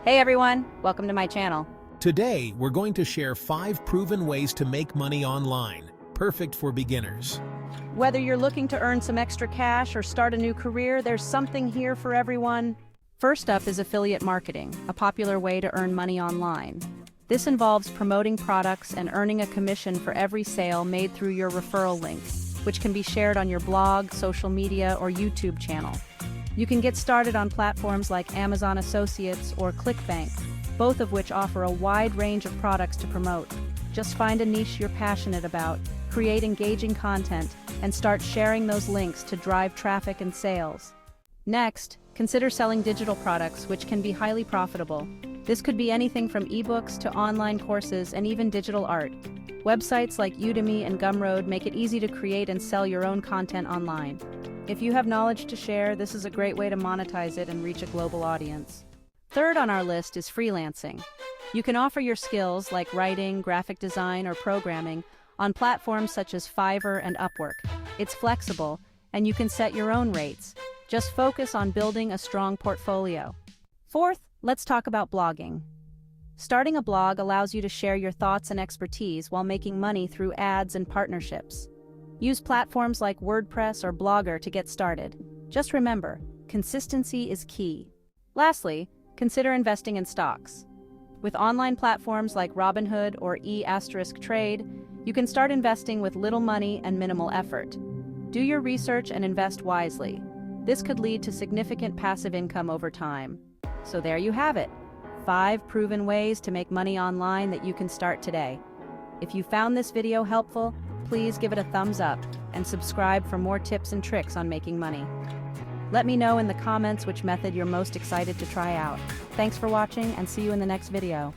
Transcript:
Hey everyone, welcome to my channel. Today, we're going to share 5 proven ways to make money online, perfect for beginners. Whether you're looking to earn some extra cash or start a new career, there's something here for everyone. First up is affiliate marketing, a popular way to earn money online. This involves promoting products and earning a commission for every sale made through your referral link, which can be shared on your blog, social media, or YouTube channel. You can get started on platforms like Amazon Associates or ClickBank, both of which offer a wide range of products to promote. Just find a niche you're passionate about, create engaging content, and start sharing those links to drive traffic and sales. Next, consider selling digital products, which can be highly profitable. This could be anything from ebooks to online courses and even digital art. Websites like Udemy and Gumroad make it easy to create and sell your own content online. If you have knowledge to share, this is a great way to monetize it and reach a global audience. Third on our list is freelancing. You can offer your skills like writing, graphic design, or programming on platforms such as Fiverr and Upwork. It's flexible, and you can set your own rates. Just focus on building a strong portfolio. Fourth, let's talk about blogging. Starting a blog allows you to share your thoughts and expertise while making money through ads and partnerships. Use platforms like WordPress or Blogger to get started. Just remember, consistency is key. Lastly, consider investing in stocks. With online platforms like Robinhood or E*Trade, you can start investing with little money and minimal effort. Do your research and invest wisely. This could lead to significant passive income over time. So there you have it, 5 proven ways to make money online that you can start today. If you found this video helpful, please give it a thumbs up and subscribe for more tips and tricks on making money. Let me know in the comments which method you're most excited to try out. Thanks for watching and see you in the next video.